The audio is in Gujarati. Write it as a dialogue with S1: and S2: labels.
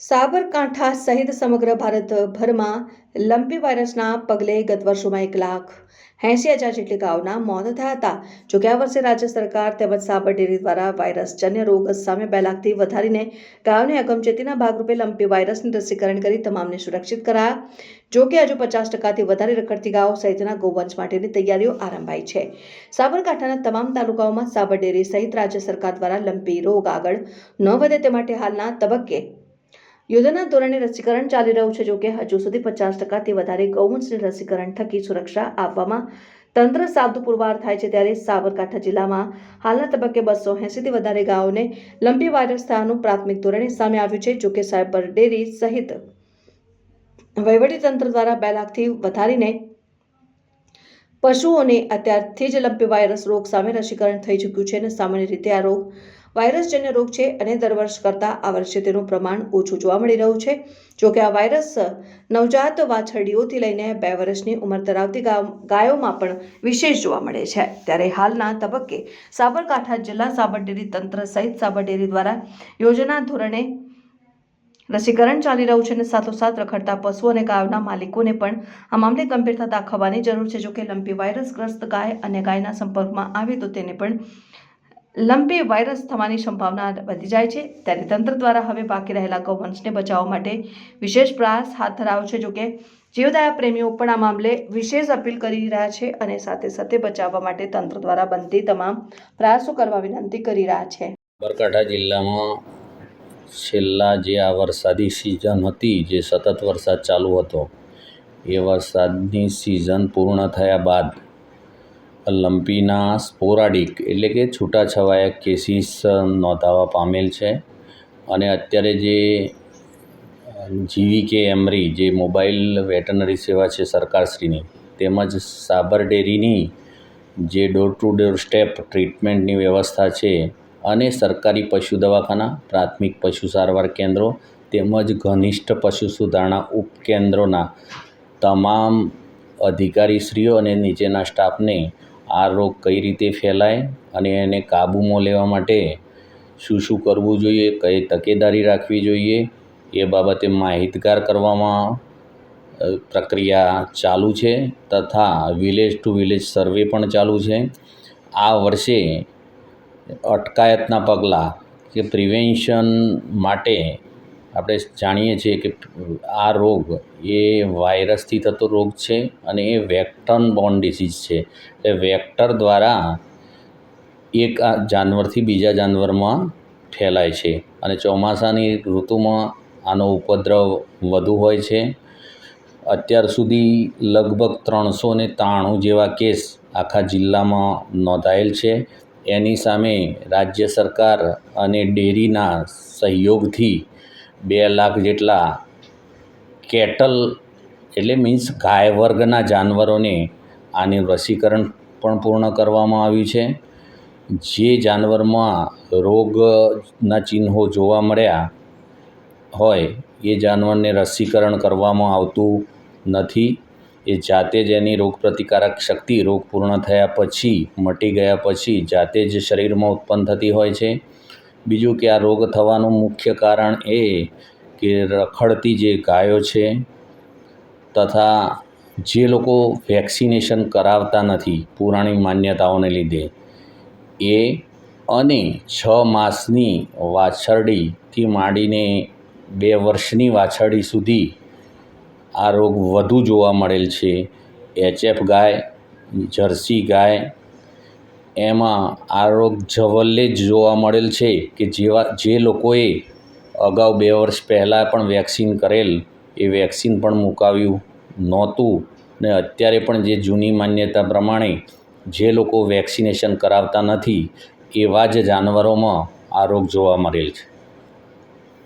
S1: સાબરકાંઠા સહિત સમગ્ર ભારતભરમાં લંપી વાયરસના પગલે ગત વર્ષોમાં 1,80,000 જેટલી ગાયોના મોત થયા હતા. જોકે આ વર્ષે રાજ્ય સરકાર તેમજ સાબર ડેરી દ્વારા વાયરસજન્ય રોગ સામે 2 લાખથી વધારીને ગાયોને અગમચેતીના ભાગરૂપે લંપી વાયરસનું રસીકરણ કરી તમામને સુરક્ષિત કરાયા. જોકે હજુ 50%થી વધારે રખડતી ગાયો સહિતના ગૌવંશ માટેની તૈયારીઓ આરંભાઈ છે. સાબરકાંઠાના તમામ તાલુકાઓમાં સાબર ડેરી સહિત રાજ્ય સરકાર દ્વારા લંપી રોગ આગળ ન વધે તે માટે હાલના તબક્કે યુદ્ધના ધોરણે રસીકરણ ચાલી રહ્યું છે. જોકે હજુ સુધી 50%થી વધારે ગૌવંશને રસીકરણ થકી સુરક્ષા આપવામાં તંત્ર સાબદું પુરવાર થાય છે. ત્યારે સાબરકાંઠા જિલ્લામાં હાલના તબક્કે 280થી વધારે ગાયોને લંપી વાયરસ થયાનું પ્રાથમિક ધોરણે સામે આવ્યું છે. જોકે સાબર ડેરી સહિત વહીવટીતંત્ર દ્વારા 2 લાખથી વધારીને પશુઓને અત્યારથી જ લંપી વાયરસ રોગ સામે રસીકરણ થઈ ચૂક્યું છે. અને સામાન્ય રીતે આ રોગ વાયરસજન્ય રોગ છે અને દર વર્ષ કરતાં આ વર્ષે તેનું પ્રમાણ ઓછું જોવા મળી રહ્યું છે. જોકે આ વાયરસ નવજાત વાછરડીઓથી લઈને 2 વર્ષની ઉંમર ધરાવતી ગાયોમાં પણ વિશેષ જોવા મળે છે. ત્યારે હાલના તબક્કે સાબરકાંઠા જિલ્લા સાબર ડેરી તંત્ર સહિત સાબર ડેરી દ્વારા યોજના ધોરણે રસીકરણ ચાલી રહ્યું છે અને સાથોસાથ રખડતા પશુઓ અને ગાયોના માલિકોને પણ આ મામલે ગંભીરતા દાખવવાની જરૂર છે. જોકે લંપી વાયરસગ્રસ્ત ગાય અન્ય ગાયના સંપર્કમાં આવે તો તેને પણ લંપી વાયરસ થવાની સંભાવના વધી જાય છે. ત્યારે તંત્ર દ્વારા હવે બાકી રહેલા ગૌવંશને બચાવવા માટે વિશેષ પ્રયાસ હાથ ધરાયો છે. જોકે જીવદયા પ્રેમીઓ પણ આ મામલે વિશેષ અપીલ કરી રહ્યા છે અને સાથે સાથે બચાવવા માટે તંત્ર દ્વારા બનતી તમામ પ્રયાસો કરવા વિનંતી કરી રહ્યા છે.
S2: સાબરકાંઠા જિલ્લામાં છેલ્લા જે આ વરસાદી સિઝન હતી, જે સતત વરસાદ ચાલુ હતો, એ વરસાદની સિઝન પૂર્ણ થયા બાદ લંપીના સ્પોરાડિક એટલે કે છૂટાછવાયા કેસીસ નોંધાવા પામેલ છે. અને અત્યારે જે GVK એમરી જે મોબાઈલ વેટરનરી સેવા છે સરકારશ્રીની, તેમજ સાબર ડેરીની જે ડોર ટુ ડોર સ્ટેપ ટ્રીટમેન્ટની વ્યવસ્થા છે અને સરકારી પશુ દવાખાના, પ્રાથમિક પશુ સારવાર કેન્દ્રો તેમજ ઘનિષ્ઠ પશુ સુધારણા ઉપકેન્દ્રોના તમામ અધિકારીશ્રીઓ અને નીચેના સ્ટાફને આ રોગ કઈ રીતે ફેલાય અને એને કાબૂમાં લેવા માટે શું શું કરવું જોઈએ, કઈ તકેદારી રાખવી જોઈએ, એ બાબતે માહિતગાર કરવામાં પ્રક્રિયા ચાલુ છે. તથા વિલેજ ટુ વિલેજ સર્વે પણ ચાલુ છે. આ વર્ષે અટકાયતના પગલાં કે પ્રિવેન્શન માટે આપણે જાણીએ છીએ કે આ રોગ એ વાયરસથી થતો રોગ છે અને એ વેક્ટર બોર્ન ડિસીઝ છે. એટલે વેક્ટર દ્વારા એક જાનવરથી બીજા જાનવરમાં ફેલાય છે અને ચોમાસાની ઋતુમાં આનો ઉપદ્રવ વધુ હોય છે. અત્યાર સુધી લગભગ 393 જેવા કેસ આખા જિલ્લામાં નોંધાયેલ છે. એની સામે રાજ્ય સરકાર અને ડેરીના સહયોગથી 2 લાખ જેટલા કેટલ એટલે મીન્સ ગાય વર્ગના જાનવરોને આનું રસીકરણ પણ પૂર્ણ કરવામાં આવ્યું છે. જે જાનવરમાં રોગના ચિહ્નો જોવા મળ્યા હોય એ જાનવરને રસીકરણ કરવામાં આવતું નથી. એ જાતે જ એની રોગપ્રતિકારક શક્તિ રોગ પૂર્ણ થયા પછી, મટી ગયા પછી જાતે જ શરીરમાં ઉત્પન્ન થતી હોય છે. બીજું કે આ રોગ થવાનું મુખ્ય કારણ એ કે રખડતી જે ગાયો છે તથા જે લોકો વેક્સિનેશન કરાવતા નથી પુરાણી માન્યતાઓને લીધે, એ અને 6 માસની વાછરડીથી માંડીને 2 વર્ષની વાછરડી સુધી આ રોગ વધુ જોવા મળેલ છે. HF ગાય, જર્સી ગાય, એમાં આ રોગ જવલ્લે જ જોવા મળેલ છે કે જે લોકોએ અગાઉ 2 વર્ષ પહેલાં પણ વેક્સિન કરેલ એ વેક્સિન પણ મુકાવ્યું નહોતું. ને અત્યારે પણ જે જૂની માન્યતા પ્રમાણે જે લોકો વેક્સિનેશન કરાવતા નથી એવા જ જાનવરોમાં આ રોગ જોવા મળેલ છે.